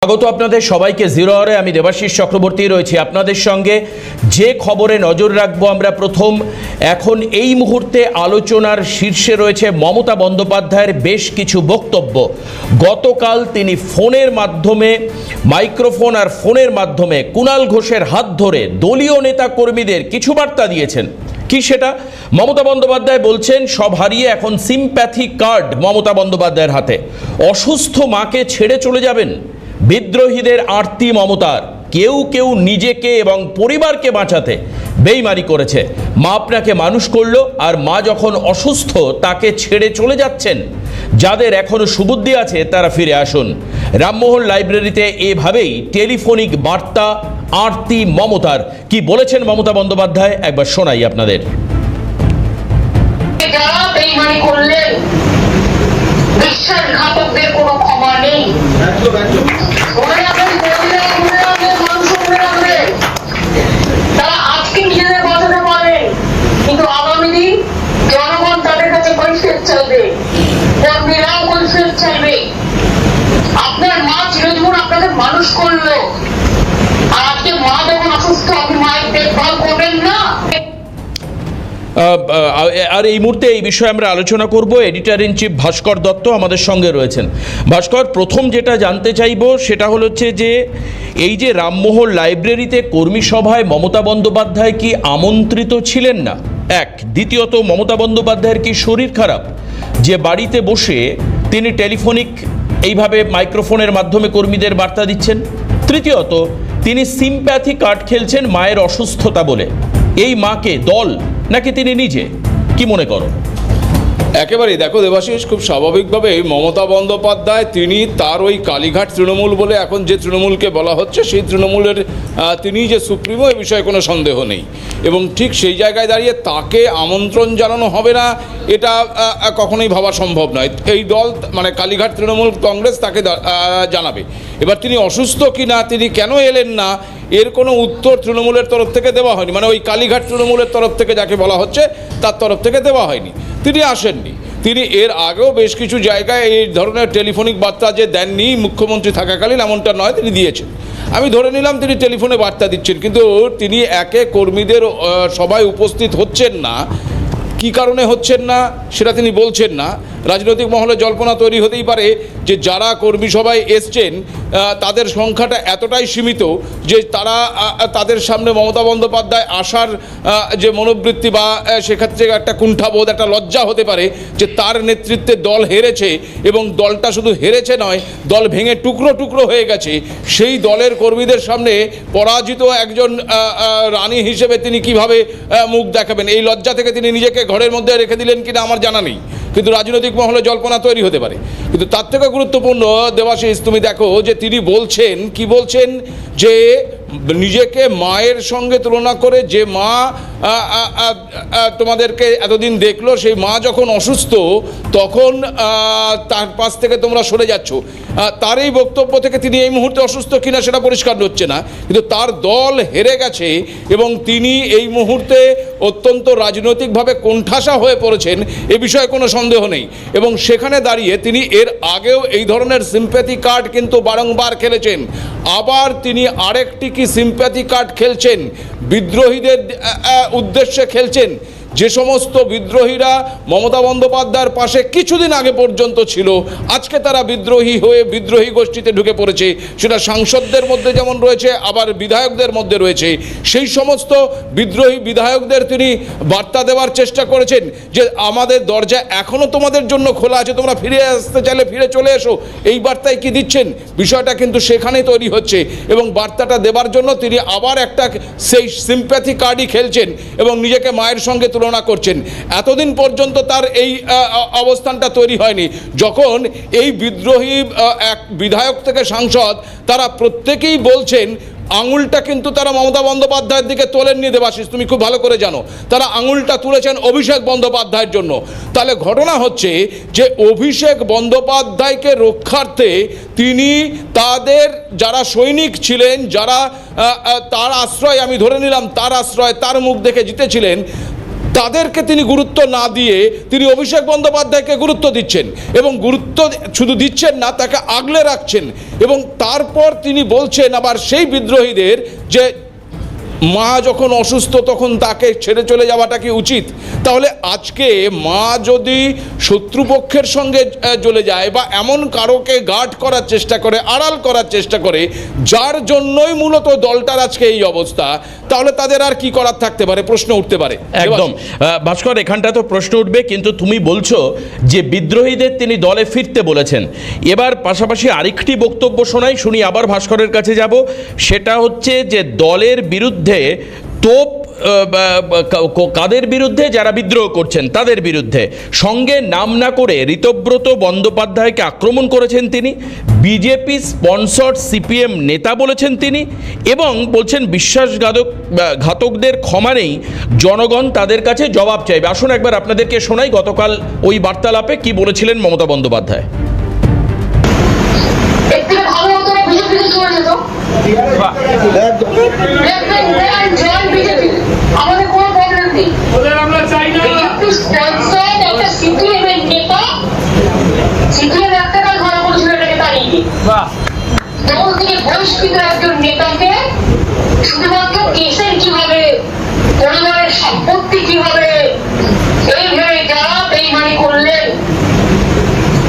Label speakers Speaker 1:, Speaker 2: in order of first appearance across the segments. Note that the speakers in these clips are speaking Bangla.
Speaker 1: স্বাগত আপনাদের সবাইকে জিরো আওয়ারে। আমি দেবাশিস চক্রবর্তী রয়েছি আপনাদের সঙ্গে। যে খবরে নজর রাখবো আমরা প্রথম, এখন এই মুহূর্তে আলোচনার শীর্ষে রয়েছে মমতা বন্দ্যোপাধ্যায়ের বেশ কিছু বক্তব্য। গতকাল তিনি ফোনের মাধ্যমে, মাইক্রোফোন আর ফোনের মাধ্যমে কুণাল ঘোষের হাত ধরে দলীয় নেতা কর্মীদের কিছু বার্তা দিয়েছেন। কি সেটা? মমতা বন্দ্যোপাধ্যায় বলছেন সব হারিয়ে এখন সিম্প্যাথি কার্ড মমতা বন্দ্যোপাধ্যায়ের হাতে। অসুস্থ মাকে ছেড়ে চলে যাবেন? বিদ্রোহীদের আরতি মমতার। কেউ কেউ নিজেকে এবং পরিবারকে বাঁচাতে বেইমানি করেছে। মা আপনাকে মানুষ করলো, আর মা যখন অসুস্থ তাকে ছেড়ে চলে যাচ্ছেন। যাদের এখনো সুবুদ্ধি আছে তারা ফিরে আসুন। রামমোহন লাইব্রেরিতে এভাবেই টেলিফোনিক বার্তা আরতি মমতার। কি বলেছেন মমতা বন্দ্যোপাধ্যায় একবার শোনাই আপনাদের।
Speaker 2: যারা বেইমানি করলেন, বিশ্বাসঘাতকদের কোনো ক্ষমা নেই। তারা আজকে নিজেদের বাঁচাতে পারে, কিন্তু আগামী দিন জনগণ তাদের কাছে কৈফিয়ত চাইবে, কর্মীরাও কৈফিয়ত চাইবে। আপনার মা চিরজীবন আপনাকে মানুষ করলো, আর আজকে মা যখন অসুস্থ আপনি মায়ের দেখভাল করবেন না।
Speaker 1: আর এই মুহূর্তে এই বিষয়ে আমরা আলোচনা করব। এডিটর ইন চিফ ভাস্কর দত্ত আমাদের সঙ্গে রয়েছেন। ভাস্কর, প্রথম যেটা জানতে চাইব সেটা হচ্ছে যে এই যে রামমোহন লাইব্রেরিতে কর্মী সভায় মমতা বন্দ্যোপাধ্যায় কি আমন্ত্রিত ছিলেন না? এক। দ্বিতীয়ত, মমতা বন্দ্যোপাধ্যায়ের কি শরীর খারাপ যে বাড়িতে বসে তিনি টেলিফোনিক এইভাবে মাইক্রোফোনের মাধ্যমে কর্মীদের বার্তা দিচ্ছেন? তৃতীয়ত, তিনি সিম্প্যাথি কার্ড খেলছেন মায়ের অসুস্থতা বলে। এই মাকে দল নাকি তিনি নিজে? কি মনে করো?
Speaker 3: একেবারেই দেখো দেবাশিস, খুব স্বাভাবিকভাবে মমতা বন্দ্যোপাধ্যায় তিনি তার ওই কালীঘাট তৃণমূল বলে এখন যে তৃণমূলকে বলা হচ্ছে সেই তৃণমূলের তিনি যে সুপ্রিমো, এ বিষয়ে কোনো সন্দেহ নেই। এবং ঠিক সেই জায়গায় দাঁড়িয়ে তাকে আমন্ত্রণ জানানো হবে না এটা কখনোই ভাবা সম্ভব নয়। এই দল মানে কালীঘাট তৃণমূল কংগ্রেস তাকে জানাবে। এবার তিনি অসুস্থ কি না, তিনি কেন এলেন না, এর কোনো উত্তর তৃণমূলের তরফ থেকে দেওয়া হয়নি। মানে ওই কালীঘাট তৃণমূলের তরফ থেকে যাকে বলা হচ্ছে তার তরফ থেকে দেওয়া হয়নি। তিনি আসেননি। তিনি এর আগেও বেশ কিছু জায়গায় এই ধরনের টেলিফোনিক বার্তা যে দেননি মুখ্যমন্ত্রী থাকাকালীন, এমনটা নয়, তিনি দিয়েছেন। আমি ধরে নিলাম তিনি টেলিফোনে বার্তা দিচ্ছেন, কিন্তু তিনি একে কর্মীদের সবাই উপস্থিত হচ্ছেন না। কী কারণে হচ্ছেন না সেটা তিনি বলছেন না। রাজনৈতিক মহলে জল্পনা তৈরি হতেই পারে যে যারা কর্মী সভায় এসছেন তাদের সংখ্যাটা এতটাই সীমিত যে তারা তাদের সামনে মমতা বন্দ্যোপাধ্যায় আসার যে মনোবৃত্তি বা সেক্ষেত্রে একটা কুণ্ঠাবোধ, একটা লজ্জা হতে পারে যে তার নেতৃত্বে দল হেরেছে, এবং দলটা শুধু হেরেছে নয়, দল ভেঙে টুকরো টুকরো হয়ে গেছে। সেই দলের কর্মীদের সামনে পরাজিত একজন রানী হিসেবে তিনি কিভাবে মুখ দেখাবেন, এই লজ্জা থেকে তিনি নিজেকে ঘরের মধ্যে রেখে দিলেন কিনা আমার জানা নেই, কিন্তু রাজনৈতিক মহলে জল্পনা তৈরি হতে পারে। কিন্তু তার থেকে গুরুত্বপূর্ণ দেবাশিস, তুমি দেখো যে তিনি বলছেন, কি বলছেন, যে নিজেকে মায়ের সঙ্গে তুলনা করে, যে মা তোমাদেরকে এতদিন দেখলো, সেই মা যখন অসুস্থ তখন তার পাশ থেকে তোমরা সরে যাচ্ছ। তার এই বক্তব্য থেকে তিনি এই মুহূর্তে অসুস্থ কিনা সেটা পরিষ্কার হচ্ছে না, কিন্তু তার দল হেরে গেছে এবং তিনি এই মুহূর্তে অত্যন্ত রাজনৈতিকভাবে কোণঠাসা হয়ে পড়েছেন, এ বিষয়ে কোনো সন্দেহ নেই। এবং সেখানে দাঁড়িয়ে তিনি এর আগেও এই ধরনের সিম্প্যাথি কার্ড কিন্তু বারংবার খেলেছেন। আবার তিনি আরেকটি কি সিম্প্যাথি কার্ড খেলছেন, বিদ্রোহীদের উদ্দেশ্যে খেলছেন। যে সমস্ত বিদ্রোহীরা মমতা বন্দ্যোপাধ্যায়ের পাশে কিছুদিন আগে পর্যন্ত ছিল, আজকে তারা বিদ্রোহী হয়ে বিদ্রোহী গোষ্ঠীতে ঢুকে পড়েছে। সেটা সাংসদদের মধ্যে যেমন রয়েছে, আবার বিধায়কদের মধ্যে রয়েছে। সেই সমস্ত বিদ্রোহী বিধায়কদের তিনি বার্তা দেওয়ার চেষ্টা করেছেন যে আমাদের দরজা এখনও তোমাদের জন্য খোলা আছে, তোমরা ফিরে আসতে চাইলে ফিরে চলে এসো। এই বার্তায় কি দিচ্ছেন, বিষয়টা কিন্তু সেখানেই তৈরি হচ্ছে। এবং বার্তাটা দেবার জন্য তিনি আবার একটা সেই সিম্প্যাথি কার্ডই খেলছেন এবং নিজেকে মায়ের সঙ্গে তুলনা করছেন। এতদিন পর্যন্ত তার এই অবস্থানটা তৈরি হয়নি, যখন এই বিদ্রোহী এক বিধায়ক থেকে সাংসদ তারা প্রত্যেকেই বলছেন, আঙুলটা কিন্তু তারা মমতা বন্দ্যোপাধ্যায়ের দিকে তোলেননি দেবাশিস, তুমি খুব ভালো করে জানো। তারা আঙুলটা তুলেছেন অভিষেক বন্দ্যোপাধ্যায়ের জন্য। তাহলে ঘটনা হচ্ছে যে অভিষেক বন্দ্যোপাধ্যায়কে রক্ষার্থে তিনি তাদের যারা সৈনিক ছিলেন, যারা তার আশ্রয়, আমি ধরে নিলাম তার আশ্রয়, তার মুখ দেখে জিতেছিলেন, তাদেরকে তিনি গুরুত্ব না দিয়ে তিনি অভিষেক বন্দ্যোপাধ্যায়কে গুরুত্ব দিচ্ছেন, এবং গুরুত্ব শুধু দিচ্ছেন না, তাকে আগলে রাখছেন। এবং তারপর তিনি বলছেন আবার সেই বিদ্রোহীদের যে মা যখন অসুস্থ তখন তাকে ছেড়ে চলে যাওয়াটা কি উচিত? তাহলে আজকে মা যদি শত্রুপক্ষের সঙ্গে চলে যায় বা এমন কারোকে গার্ড করার চেষ্টা করে, আড়াল করার চেষ্টা করে, যার জন্যই মূলত দলটার আজকে এই অবস্থা, তাহলে তাদের আর কি করার থাকতে পারে, প্রশ্ন উঠতে পারে।
Speaker 1: একদম ভাস্কর, এখানটা তো প্রশ্ন উঠবে, কিন্তু তুমি বলছো যে বিদ্রোহীদের তিনি দলে ফিরতে বলেছেন। এবার পাশাপাশি আরেকটি বক্তব্য শোনাই, শুনি আবার ভাস্করের কাছে যাব। সেটা হচ্ছে যে দলের বিরুদ্ধে তোপ কাদের বিরুদ্ধে? যারা বিদ্রোহ করছেন তাদের বিরুদ্ধে, সঙ্গে নাম না করে ঋতব্রত বন্দ্যোপাধ্যায়কে আক্রমণ করেছেন তিনি, বিজেপি স্পন্সর্ড সিপিএম নেতা বলেছেন তিনি, এবং বলছেন বিশ্বাসঘাতকদের ক্ষমা নেই, জনগণ তাদের কাছে জবাব চাইবে। আসুন একবার আপনাদেরকে শোনাই গতকাল ওই বার্তালাপে কি বলেছিলেন মমতা বন্দ্যোপাধ্যায়।
Speaker 2: ভালো হতো বিজেপিতে চলে যেত, আমাদের কোনো প্রবলেম নেই। একটা সিপিএম এর নেতা, সিপিএম একটা কাজ ভালো করেছিল, এটাকে তাড়িয়ে দিয়ে দল থেকে বহিষ্কৃত একজন নেতাকে শুধুমাত্র কেসের কিভাবে, পরিবারের সম্পত্তি কিভাবে, এইভাবে যারা বেইমানি করলেন,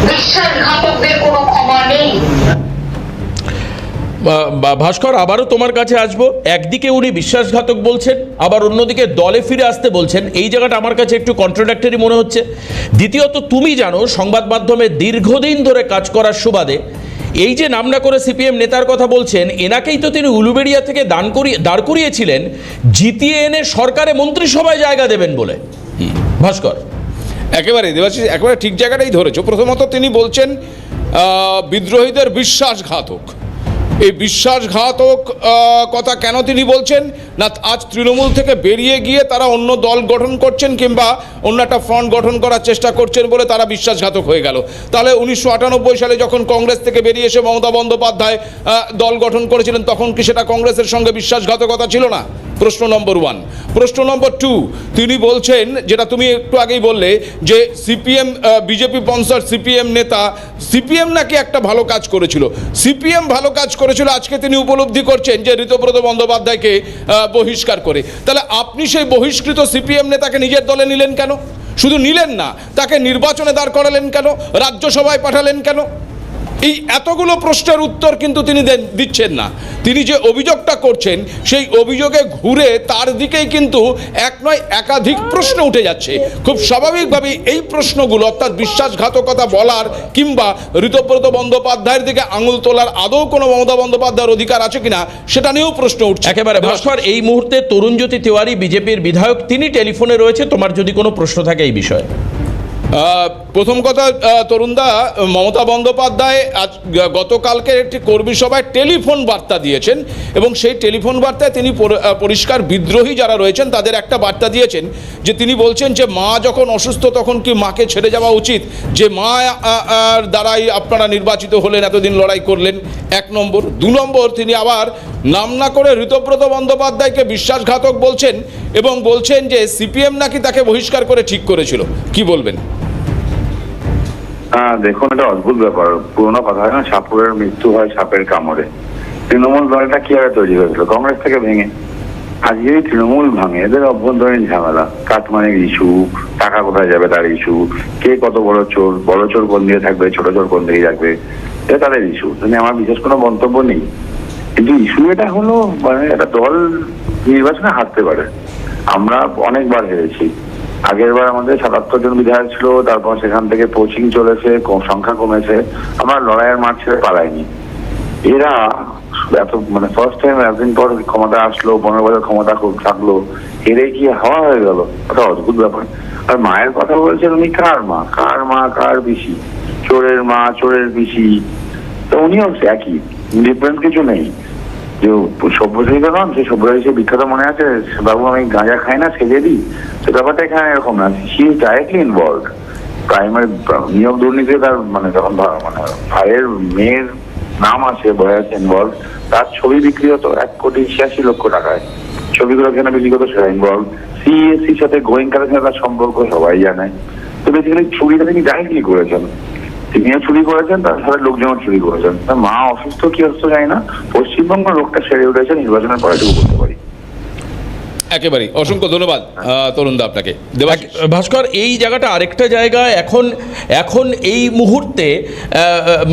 Speaker 2: বিশ্বাসঘাতকদের কোনো ক্ষমা নেই।
Speaker 1: ভাস্কর, আবারও তোমার কাছে আসবো। একদিকে উনি বিশ্বাসঘাতক বলছেন, আবার অন্যদিকে দলে ফিরে আসতে বলছেন। এই জায়গাটা আমার কাছে একটু কন্ট্রাডিক্টরি মনে হচ্ছে। দ্বিতীয়ত, তুমি জানো সংবাদ মাধ্যমে দীর্ঘদিন ধরে কাজ করার সুবাদে এই যে নাম না করে সিপিএম নেতার কথা বলছেন, এনাকেই তো তিনি উলুবেড়িয়া থেকে দাঁড় করিয়েছিলেন জিতিয়ে এনে সরকারে মন্ত্রিসভায় জায়গা দেবেন বলে। ভাস্কর,
Speaker 3: একেবারে দেবাশিস একেবারে ঠিক জায়গাটাই ধরেছো। প্রথমত তিনি বলছেন বিদ্রোহীদের বিশ্বাসঘাতক। এই বিশ্বাসঘাতক কথা কেন তিনি বলছেন না, আজ তৃণমূল থেকে বেরিয়ে গিয়ে তারা অন্য দল গঠন করছেন কিংবা অন্য একটা ফ্রন্ট গঠন করার চেষ্টা করছেন বলে তারা বিশ্বাসঘাতক হয়ে গেল। তাহলে 1998 সালে যখন কংগ্রেস থেকে বেরিয়ে এসে মমতা বন্দ্যোপাধ্যায় দল গঠন করেছিলেন, তখন কি সেটা কংগ্রেসের সঙ্গে বিশ্বাসঘাতকতা ছিল না? প্রশ্ন নম্বর 1। প্রশ্ন নম্বর 2, তিনি বলছেন, যেটা তুমি একটু আগেই বললে, যে সিপিএম বিজেপি স্পন্সর সিপিএম নেতা, সিপিএম নাকি একটা ভালো কাজ করেছিল। সিপিএম ভালো কাজ করেছিল আজকে তিনি উপলব্ধি করছেন যে ঋতব্রত বন্দ্যোপাধ্যায়কে বহিষ্কার করে। তাহলে আপনি সেই বহিষ্কৃত সিপিএম নেতাকে নিজের দলে নিলেন কেন? শুধু নিলেন না, তাকে নির্বাচনে দাঁড় করালেন কেন? রাজ্যসভায় পাঠালেন কেন? এই এতগুলো প্রশ্নের উত্তর কিন্তু তিনি দিচ্ছেন না। তিনি যে অভিযোগটা করছেন সেই অভিযোগে ঘুরে তার দিকেই কিন্তু এক নয় একাধিক প্রশ্ন উঠে যাচ্ছে। খুব স্বাভাবিকভাবেই এই প্রশ্নগুলো, অর্থাৎ বিশ্বাসঘাতকতা বলার কিংবা ঋতব্রত বন্দ্যোপাধ্যায়ের দিকে আঙুল তোলার আদৌ কোনো মমতা বন্দ্যোপাধ্যায়ের অধিকার আছে কিনা সেটা নিয়েও প্রশ্ন উঠছে।
Speaker 1: একেবারে ভাস্কর, এই মুহূর্তে তরুণজ্যোতি তিওয়ারি বিজেপির বিধায়ক, তিনি টেলিফোনে রয়েছে। তোমার যদি কোনো প্রশ্ন থাকে এই বিষয়ে।
Speaker 3: প্রথম কথা, তরুণদা, মমতা বন্দ্যোপাধ্যায় আজ গতকালকে একটি কর্মী সভায় টেলিফোন বার্তা দিয়েছেন, এবং সেই টেলিফোন বার্তায় তিনি পরিষ্কার বিদ্রোহী যারা রয়েছেন তাদের একটা বার্তা দিয়েছেন, যে তিনি বলছেন যে মা যখন অসুস্থ তখন কি মাকে ছেড়ে যাওয়া উচিত, যে মা দ্বারাই আপনারা নির্বাচিত হলেন, এতদিন লড়াই করলেন। 1 নম্বর। 2 নম্বর, তিনি আবার নাম না করে ঋতব্রত বন্দ্যোপাধ্যায়কে বিশ্বাসঘাতক বলছেন এবং বলছেন যে সিপিএম নাকি তাকে বহিষ্কার করে ঠিক করেছিল। কি বলবেন?
Speaker 4: দেখুন, এটা অদ্ভুত ব্যাপার। পুরোনো কথা হয় না, সাপুরের মৃত্যু হয় সাপের কামড়ে। তৃণমূল দলটা কিভাবে তৈরি হয়েছিল? কংগ্রেস থেকে ভেঙে। আজকে যদি তৃণমূল ভাঙে, এদের অভ্যন্তরীণ ঝামেলা, কাটমানির ইস্যু, টাকা কোথায় যাবে তার ইস্যু, কে কত বড় চোর কোন দিকে থাকবে, ছোট চোর কোন দিকে থাকবে, এটা তাদের ইস্যু। আমার বিশেষ কোনো মন্তব্য নেই, কিন্তু ইস্যু এটা হলো, মানে একটা দল নির্বাচনে হারতে পারে। আমরা অনেকবার হেরেছি। আগের বার আমাদের 77 জন বিধায়ক ছিল, তারপর সেখান থেকে পোচিং চলেছে, সংখ্যা কমেছে, আমরা লড়াইয়ের মাঠ ছেড়ে পালাইনি। এরা এত ফার্স্ট টাইম এতদিন পর ক্ষমতা আসলো, 15 বছর ক্ষমতা থাকলো, এরে কি হাওয়া হয়ে গেল? ওটা অদ্ভুত ব্যাপার। আর মায়ের কথা বলছেন উনি, কার মা কার পিসি? চোরের মা, চোরের পিসি। তো উনিও একই, ডিফারেন্ট কিছু নেই। যে সভ্যসাচী নন, সেই সভ্যসাচী বিখ্যাত মনে আছে, বাবু আমি গাঁজা খাই না, সেজে দিই, সে ব্যাপারটা এখানে এরকম না। She is directly involved. Primary নিয়োগ দুর্নীতি, তার যখন ভাইয়ের মেয়ের নাম আছে, বয়স ইনভলভ, তার ছবি বিক্রি হতো 1,86,00,000 টাকায়। ছবিগুলো কেন বিক্রি হতো সেটা ইনভলভ। সি সিএসসির সাথে গোয়েঙ্কারের সাথে তার সম্পর্ক সবাই জানে। তো বেসিক্যালি চুরিটা তিনি ডাইরেক্টলি করেছেন, তিনিও চুরি করেছেন, তার সাথে লোকজনও চুরি করেছেন। তার মা অসুস্থ কি অসুস্থ জানি না, পশ্চিমবঙ্গ লোকটা সেরে উঠেছে নির্বাচনের পরে, এটুকু বলতে পারি।
Speaker 3: একেবারেই অসংখ্য ধন্যবাদ তরুণদা আপনাকে। দেবাশিস,
Speaker 1: ভাস্কর, এই জায়গাটা আরেকটা জায়গা। এখন এই মুহূর্তে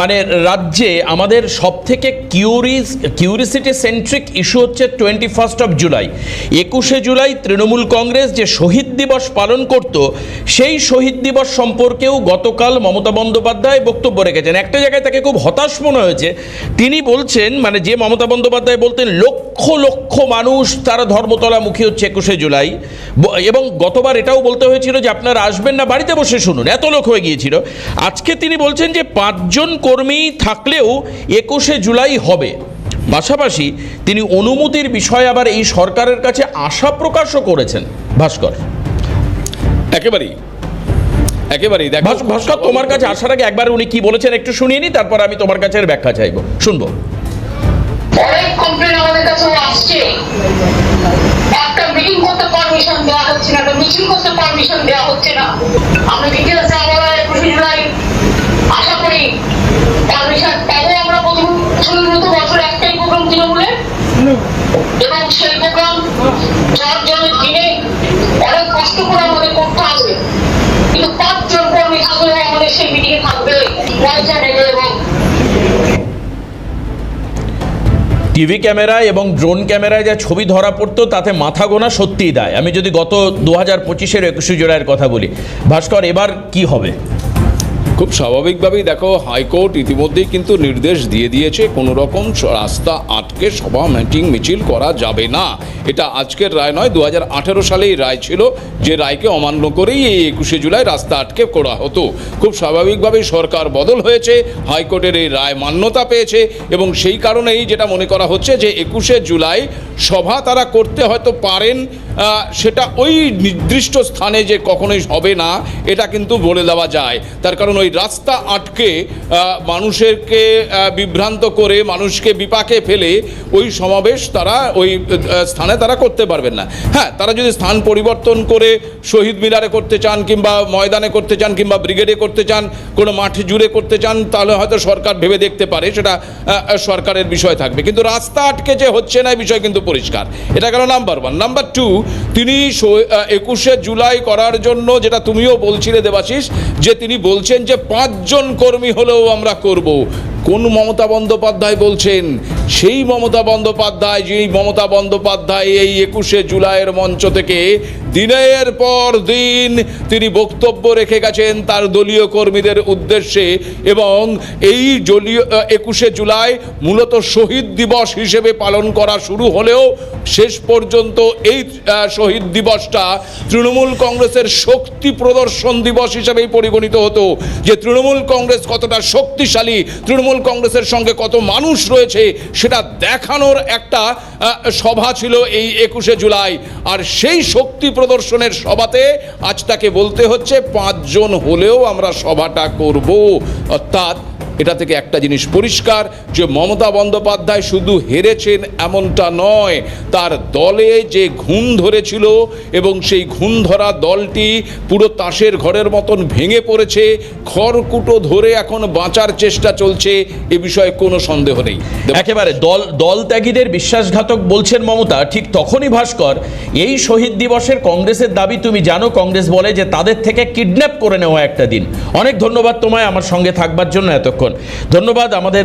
Speaker 1: মানে রাজ্যে আমাদের সব থেকে কিউরিসিটি সেন্ট্রিক ইস্যু হচ্ছে 21 জুলাই। 21শে জুলাই তৃণমূল কংগ্রেস যে শহীদ দিবস পালন করত, সেই শহীদ দিবস সম্পর্কেও গতকাল মমতা বন্দ্যোপাধ্যায় বক্তব্য রেখেছেন। একটা জায়গায় তাকে খুব হতাশ মনে হয়েছে। তিনি বলছেন, মানে যে মমতা বন্দ্যোপাধ্যায় বলতেন লক্ষ লক্ষ মানুষ তারা ধর্মতলা মুখী হচ্ছে 21শে জুলাই, এবং গতবার এটাও বলতে হয়েছিল যে আপনারা আসবেন না, বাড়িতে বসে শুনুন, এত লোক হয়ে গিয়েছিল। আজকে তিনি বলছেন যে 5 জন কর্মী থাকলেও 21শে জুলাই হবে। পাশাপাশি তিনি অনুমতির বিষয়ে আবার এই সরকারের কাছে আশা প্রকাশও করেছেন। ভাস্কর,
Speaker 3: একেবারেই দেখো
Speaker 1: ভাস্কর, তোমার কাছে আসার আগে একবার উনি কি বলেছেন একটু শুনিয়ে নি, তারপর আমি তোমার কাছে ব্যাখ্যা চাইবো, শুনবো।
Speaker 2: অনেক কমপ্লেন আমাদের কাছে আসছে, একটা মিটিং করতে পারমিশন দেওয়া হচ্ছে না, একটা মিছিল করতে পারমিশন দেওয়া হচ্ছে না। আমি ডিটেলসে আমরা 21শে জুলাই আশা করি পারমিশন পাবো। আমরা প্রথম বছর একটাই প্রোগ্রাম তৃণমূলের, এবং সেই প্রোগ্রাম 4 জনের দিনে অনেক কষ্ট করে আমাদের করতে হবে, কিন্তু 5 জন কর্মী থাকলেও আমাদের সেই মিটিং এ থাকবে পয়সা নেবে। এবং
Speaker 1: টিভি ক্যামেরায় এবং ড্রোন ক্যামেরায় যা ছবি ধরা পড়তো তাতে মাথা গোনা সত্যিই দায়। আমি যদি গত 2025-এর 21শে জুলাইয়ের কথা বলি, ভাস্কর, এবার কি হবে?
Speaker 3: খুব স্বাভাবিকভাবেই দেখো হাইকোর্ট ইতিমধ্যেই কিন্তু নির্দেশ দিয়ে দিয়েছে কোনো রকম রাস্তা আটকে সভা মিটিং মিছিল করা যাবে না। এটা আজকের রায় নয়, 2018 সালেই রায় ছিল, যে রায়কে অমান্য করেই এই 21শে জুলাই রাস্তা আটকে করা হতো। খুব স্বাভাবিকভাবেই সরকার বদল হয়েছে, হাইকোর্টের এই রায় মান্যতা পেয়েছে, এবং সেই কারণেই যেটা মনে করা হচ্ছে যে 21শে জুলাই সভা তারা করতে হয়তো পারেন, সেটা ওই নির্দিষ্ট স্থানে যে কখনোই হবে না এটা কিন্তু বলে দেওয়া যায়। তার কারণ ওই রাস্তা আটকে মানুষকে বিভ্রান্ত করে, মানুষকে বিপাকে ফেলে ওই সমাবেশ তারা ওই স্থানে তারা করতে পারবেন না। হ্যাঁ, তারা যদি স্থান পরিবর্তন করে শহীদ মিনারে করতে চান, কিংবা ময়দানে করতে চান, কিংবা ব্রিগেডে করতে চান, কোনো মাঠে জুড়ে করতে চান, তাহলে হয়তো সরকার ভেবে দেখতে পারে, সেটা সরকারের বিষয় থাকবে। কিন্তু রাস্তা আটকে যে হচ্ছে না এই বিষয় কিন্তু পরিষ্কার। এটা গেল নাম্বার 1। নাম্বার 2, তিনি 21শে জুলাই করার জন্য, যেটা তুমিও বলছিলে দেবাশিস, যে তিনি বলছেন যে 5 জন কর্মী হলেও আমরা করব। কোন মমতা বন্দ্যোপাধ্যায় বলছেন? সেই মমতা বন্দ্যোপাধ্যায়, যেই মমতা বন্দ্যোপাধ্যায় এই 21শে জুলাইয়ের মঞ্চ থেকে দিনের পর দিন তিনি বক্তব্য রেখে গেছেন তার দলীয় কর্মীদের উদ্দেশ্যে, এবং এই 21শে জুলাই মূলত শহীদ দিবস হিসেবে পালন করা শুরু হলেও শেষ পর্যন্ত এই শহীদ দিবসটা তৃণমূল কংগ্রেসের শক্তি প্রদর্শন দিবস হিসেবেই পরিগণিত হতো, যে তৃণমূল কংগ্রেস কতটা শক্তিশালী, তৃণমূল কংগ্রেসের সঙ্গে কত মানুষ রয়েছে, সেটা দেখানোর একটা সভা ছিল এই 21শে জুলাই। আর সেই শক্তি প্রদর্শনের সভাতে আজ তাকে বলতে হচ্ছে 5 জন হলেও আমরা সভাটা করব। অর্থাৎ এটা থেকে একটা জিনিস পরিষ্কার, যে মমতা বন্দ্যোপাধ্যায় শুধু হেরেছেন এমনটা নয়, তার দলে যে ঘুণ ধরেছিল এবং সেই ঘুণ ধরা দলটি পুরো তাসের ঘরের মতন ভেঙে পড়েছে, খড়কুটো ধরে এখন বাঁচার চেষ্টা চলছে, এ বিষয়ে কোনো সন্দেহ নেই।
Speaker 1: একেবারে দল ত্যাগীদের বিশ্বাসঘাতক বলছেন মমতা। ঠিক তখনই ভাস্কর, এই শহীদ দিবসের কংগ্রেসের দাবি তুমি জানো, কংগ্রেস বলে যে তাদের থেকে কিডন্যাপ করে নেওয়া একটা দিন। অনেক ধন্যবাদ তোমায় আমার সঙ্গে থাকবার জন্য এতক্ষণ। ধন্যবাদ আমাদের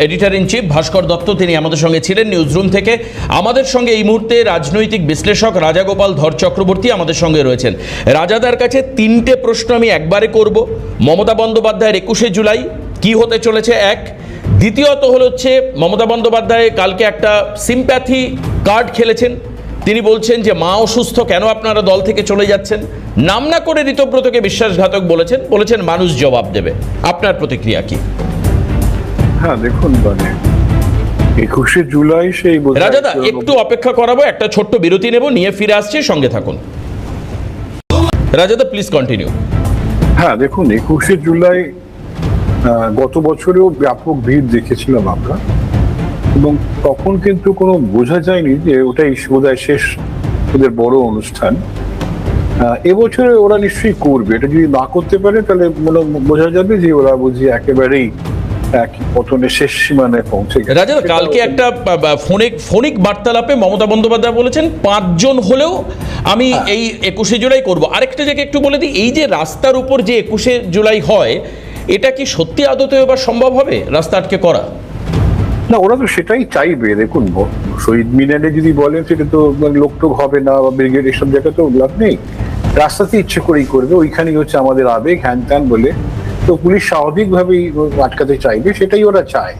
Speaker 1: এডিটর ইন চিফ ভাস্কর দত্ত, তিনি আমাদের সঙ্গে ছিলেন নিউজরুম থেকে। আমাদের সঙ্গে এই মুহূর্তে রাজনৈতিক বিশ্লেষক রাজাগোপাল ধর চক্রবর্তী আমাদের সঙ্গে রয়েছেন। রাজাদার কাছে 3টে প্রশ্ন আমি একবারে করব। মমতা বন্দ্যোপাধ্যায়ের 21শে জুলাই কি হতে চলেছে, 1। দ্বিতীয়ত হচ্ছে মমতা বন্দ্যোপাধ্যায় কালকে একটা সিম্প্যাথি কার্ড খেলেছেন। তিনি বলছেন যে মা অসুস্থ, কেন আপনারা দল থেকে চলে যাচ্ছেন। নাম না করে ঋতব্রতকে বিশ্বাসঘাতক বলেছেন মানুষ জবাব দেবে। আপনার প্রতিক্রিয়া কি?
Speaker 5: হ্যাঁ, দেখুন, মানে 21শে জুলাই সেই
Speaker 1: রাজাদা একটু অপেক্ষা করাবো, একটা ছোট্ট বিরতি নেব, নিয়ে ফিরে আসছি, সঙ্গে থাকুন। রাজাদা প্লিজ কন্টিনিউ।
Speaker 5: হ্যাঁ, দেখুন, 21শে জুলাই গত বছরেও ব্যাপক ভিড় দেখেছিলাম আমরা, এবং তখন কিন্তু কোনো বোঝা যায়নি যে ওটাই বোধহয় শেষ ওদের বড় অনুষ্ঠান। এবছরে ওরা নিশ্চয়ই করবে। এটা যদি না করতে পারে তাহলে বোঝা যাবে যে ওরা বুঝি একেবারেই এক পতনের শেষ সীমানায় পৌঁছে গেছে।
Speaker 1: রাজা, কালকে একটা ফোনিক বার্তালাপে মমতা বন্দ্যোপাধ্যায় বলেছেন 5 জন হলেও আমি এই 21শে জুলাই করব। আরেকটা জায়গায় একটু বলে দিই, এই যে রাস্তার উপর যে 21শে জুলাই হয়, এটা কি সত্যি আদতে এবার সম্ভব হবে রাস্তা আটকে করা?
Speaker 5: না, ওরা তো সেটাই চাইবে। দেখুন, শহীদ মিনারে যদি বলেন সেটা তো লোকটোক হবে না, বা ব্রিগেড এসব জায়গায় তো লাভ নেই। রাস্তাতে ইচ্ছে করেই করবে, ওইখানেই হচ্ছে আমাদের আবেগ, হ্যান ত্যান বলে। তো পুলিশ স্বাভাবিকভাবেই আটকাতে চাইবে, সেটাই ওরা চায়।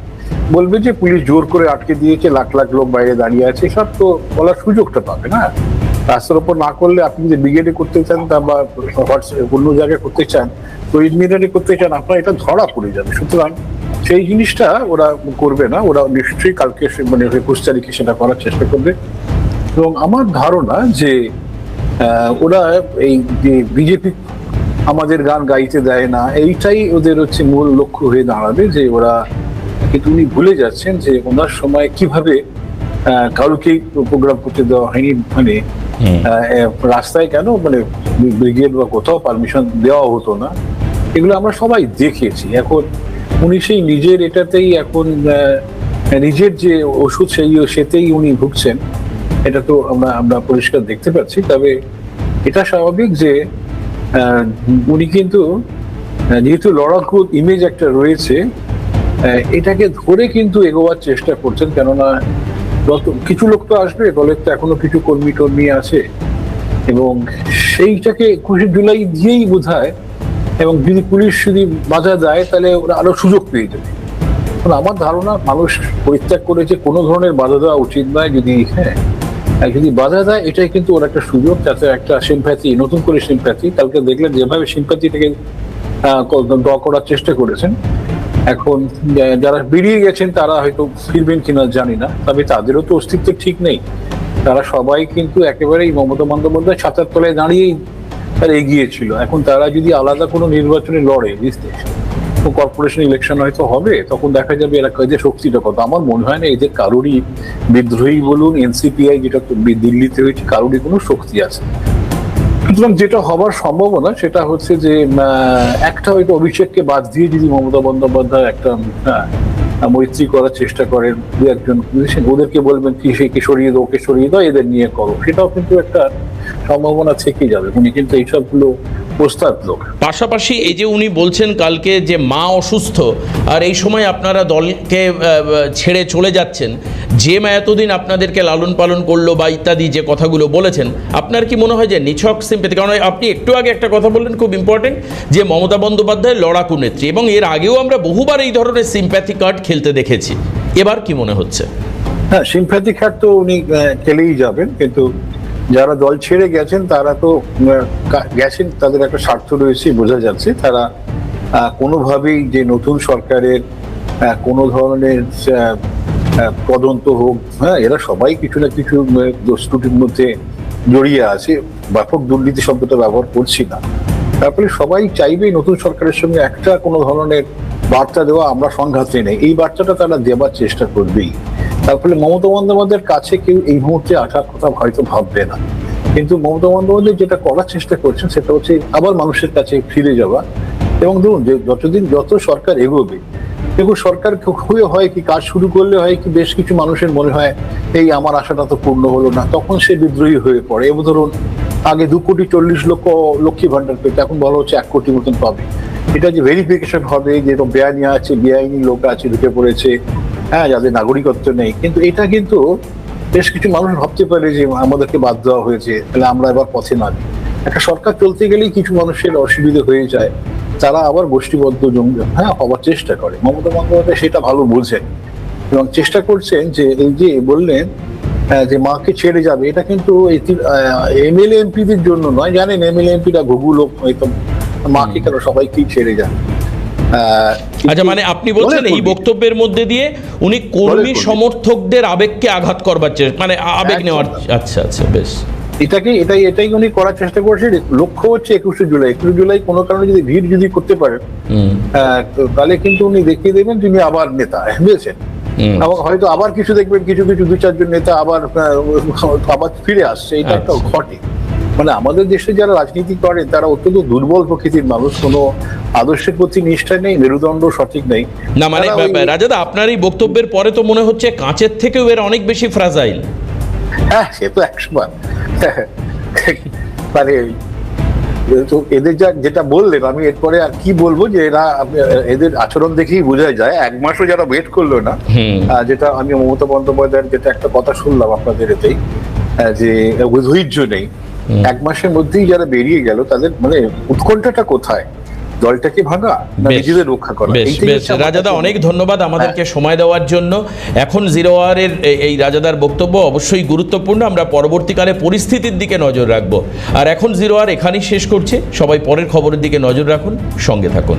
Speaker 5: বলবে যে পুলিশ জোর করে আটকে দিয়েছে, লাখ লাখ লোক বাইরে দাঁড়িয়ে আছে, সব তো বলার সুযোগটা পাবে না। রাস্তার উপর না করলে আপনি যদি ব্রিগেডে করতে চান বা অন্য জায়গায় করতে চান, শহীদ মিনারে করতে চান, আপনার এটা ধরা পড়ে যাবে। সুতরাং সেই জিনিসটা ওরা করবে না। ওরা নিশ্চয়ই কালকে 21 তারিখে সেটা করার চেষ্টা করবে। এবং আমার ধারণা যে ওরা এই যে বিজেপি আমাদের গান গাইতে দেয় না, এইটাই ওদের হচ্ছে মূল লক্ষ্য হয়ে দাঁড়াবে। যে ওরা, কিন্তু উনি ভুলে যাচ্ছেন যে ওনার সময় কিভাবে কারোকেই প্রোগ্রাম করতে দেওয়া হয়নি, মানে রাস্তায় কেন মানে ব্রিগেড বা কোথাও পারমিশন দেওয়া হতো না, এগুলো আমরা সবাই দেখেছি। এখন উনি সেই নিজের এটাতেই এখন নিজের যে ওষুধ সেতেই উনি ভুগছেন, এটা তো আমরা পরিষ্কার দেখতে পাচ্ছি। তবে এটা স্বাভাবিক যে উনি কিন্তু যেহেতু লড়াকু ইমেজ একটা রয়েছে, এটাকে ধরে কিন্তু এগোবার চেষ্টা করছেন। কেননা কিছু লোক তো আসবে, দলের তো এখনো কিছু কর্মী টর্মী আছে, এবং সেইটাকে 21শে জুলাই দিয়েই বোধহয়, এবং যদি পুলিশ যদি বাধা দেয় তাহলে ওরা আরো সুযোগ পেয়ে যাবে। আমার ধারণা মানুষ পরিত্যাগ করেছে, কোনো ধরনের বাধা দেওয়া উচিত নয়। যদি বাধা দেয়, এটাই কিন্তু ওর একটা সুযোগ, যাতে একটা সিম্প্যাথি, নতুন করে সিম্প্যাথি। কালকে দেখলেন যেভাবে সিম্প্যাথিটাকে ড করার চেষ্টা করেছেন। এখন যারা বেরিয়ে গেছেন তারা হয়তো ফিরবেন কিনা জানি না, তবে তাদেরও তো অস্তিত্ব ঠিক নেই। তারা সবাই কিন্তু একেবারেই মমতা বন্দ্যোপাধ্যায় ছাতার তলায় দাঁড়িয়েই তারা এগিয়েছিল। এখন তারা যদি আলাদা কোনো নির্বাচনে লড়ে, কর্পোরেশন ইলেকশন হয়তো হবে, তখন দেখা যাবে এরা এদের শক্তিটা কত। আমার মনে হয় না এদের কারোরই, বিদ্রোহী বলুন, এনসিপিআই যেটা দিল্লিতে হয়েছে, কারোরই কোনো শক্তি আছে। সুতরাং যেটা হবার সম্ভাবনা সেটা হচ্ছে যে একটা হয়তো অভিষেককে বাদ দিয়ে যদি মমতা বন্দ্যোপাধ্যায় একটা মৈত্রী করার চেষ্টা করেন, দু একজন ওদেরকে বলবেন কি সেকে সরিয়ে দাও, ওকে সরিয়ে দাও, এদের নিয়ে করো, সেটাও কিন্তু একটা সম্ভাবনা থেকে যাবে। উনি কিন্তু এইসবগুলো প্রস্তাব লোক।
Speaker 1: পাশাপাশি এই যে উনি বলছেন কালকে যে মা অসুস্থ, আর এই সময় আপনারা দলকে ছেড়ে চলে যাচ্ছেন, যে মা এতদিন আপনাদেরকে লালন পালন করলো বা ইত্যাদি যে কথাগুলো বলেছেন, আপনার কি মনে হয় যে নিছক সিম্প্যাথি? কারণ আপনি একটু আগে একটা কথা বললেন খুব ইম্পর্টেন্ট, যে মমতা বন্দ্যোপাধ্যায় লড়াকু নেত্রী, এবং এর আগেও আমরা বহুবার এই ধরনের সিম্প্যাথি কার্ড খেলতে দেখেছি। এবার কি মনে হচ্ছে?
Speaker 5: হ্যাঁ, সিম্প্যাথি কার্ড তো উনি খেলেই যাবেন, কিন্তু যারা দল ছেড়ে গেছেন তারা তো গেছেন, তাদের একটা স্বার্থ রয়েছে, বোঝা যাচ্ছে। তারা কোনোভাবেই যে নতুন সরকারের কোনো ধরনের তদন্ত হোক, এরা সবাই কিছু না কিছু দোষ-ত্রুটির মধ্যে জড়িয়ে আছে। ব্যাপক দুর্নীতি শব্দটা ব্যবহার করছি না। তারপরে সবাই চাইবে নতুন সরকারের সঙ্গে একটা কোনো ধরনের বার্তা দেওয়া, আমরা সংঘাতে নেই, এই বার্তাটা তারা দেওয়ার চেষ্টা করবেই। তারপরে মমতা বন্দ্যোপাধ্যায়ের কাছে কেউ এই মুহূর্তে আসার কথা হয়তো ভাববে না, কিন্তু মমতা বন্দ্যোপাধ্যায় যেটা করার চেষ্টা করছেন সেটা হচ্ছে আবার মানুষের কাছে ফিরে যাওয়া। এবং ধরুন যে যত সরকার এগোবে, দেখুন সরকার হয়ে হয় কি, কাজ শুরু করলে হয় কি, বেশ কিছু মানুষের মনে হয় এই আমার আশাটা তো পূর্ণ হলো না, তখন সে বিদ্রোহী হয়ে পড়ে। এবং ধরুন আগে 2,40,00,000 লক্ষ্মী ভান্ডার পেতে, এখন বলা হচ্ছে 1 কোটি মতন পাবে। এটা যে ভেরিফিকেশন হবে, যেরকম বেআইনি আছে, বেআইনি লোক আছে ঢুকে পড়েছে, যাদের নাগরিকত্ব নেই, কিন্তু এটা কিন্তু বেশ কিছু মানুষ ভাবতে পারে যে আমাদেরকে বাদ দেওয়া হয়েছে, তাহলে আমরা এবার পথে নামি। একটা সরকার চলতে গেলেই কিছু মানুষের অসুবিধা হয়ে যায়, তারা আবার গোষ্ঠীবদ্ধ হওয়ার চেষ্টা করে। মমতা বন্দ্যোপাধ্যায় সেটা ভালো বোঝেন এবং চেষ্টা করছেন যে এই যে বললেন যে মাকে ছেড়ে যাবে, এটা কিন্তু এমএলএ এমপিদের জন্য নয়। জানেন এমএলএ এমপিরা ঘুঘু লোক, হয়তো মাকে কেন সবাইকেই ছেড়ে যান।
Speaker 1: আচ্ছা, মানে আপনি বলছেন এই বক্তব্যের মধ্যে দিয়ে উনি কর্মী সমর্থকদের আবেগকে আঘাত করবার চেষ্টা, মানে আবেগ নেওয়ার। আচ্ছা আচ্ছা, বেশ।
Speaker 5: এটাই উনি করার চেষ্টা করছেন। লক্ষ্য হচ্ছে 21শে জুলাই কোনো কারণে যদি ভিড় যদি করতে পারেন, তাহলে কিন্তু উনি দেখিয়ে দেবেন তিনি আবার নেতা, বুঝেছেন। এবং হয়তো আবার কিছু দেখবেন, কিছু 2-4 জন নেতা আবার ফিরে আসছে, এটা একটা ঘটে। মানে আমাদের দেশে যারা রাজনীতি করে তারা অত্যন্ত দুর্বল প্রকৃতির মানুষ, কোনো আদর্শের প্রতি নিষ্ঠা নেই, মেরুদণ্ড সঠিক নেই।
Speaker 1: না মানে
Speaker 5: তারা ওই-
Speaker 1: রাজাদা, আপনার এই বক্তব্যের পরে তো মনে হচ্ছে কাঁচের থেকেও এর অনেক বেশি ফ্রাজাইল।
Speaker 5: হ্যাঁ, সে তো 100বার। মানে তো এদের যেটা বললেন, আমি এরপরে আর কি বলবো, যে এদের আচরণ দেখেই বোঝা যায় 1 মাসও যারা ওয়েট করলো না। যেটা আমি মমতা বন্দ্যোপাধ্যায়ের যেটা একটা কথা শুনলাম আপনাদের এতেই, যে ধৈর্য নেই, 1 মাসের মধ্যেই যারা বেরিয়ে গেল তাদের মানে উৎকণ্ঠাটা কোথায়? দলটাকে ভাঙা না
Speaker 1: বেশ,
Speaker 5: নিজেদের রক্ষা করা?
Speaker 1: বেশ
Speaker 5: এইটাই
Speaker 1: বেশ
Speaker 5: হচ্ছে আমার
Speaker 1: রাজাদা,
Speaker 5: কাছে-
Speaker 1: অনেক ধন্যবাদ আমাদেরকে সময় দেওয়ার জন্য। এখন জিরো আওয়ারের এই রাজাদার বক্তব্য অবশ্যই গুরুত্বপূর্ণ, আমরা পরবর্তীকালে পরিস্থিতির দিকে নজর রাখবো। আর এখন জিরো আওয়ার এখানেই শেষ করছি, সবাই পরের খবরের দিকে নজর রাখুন, সঙ্গে থাকুন।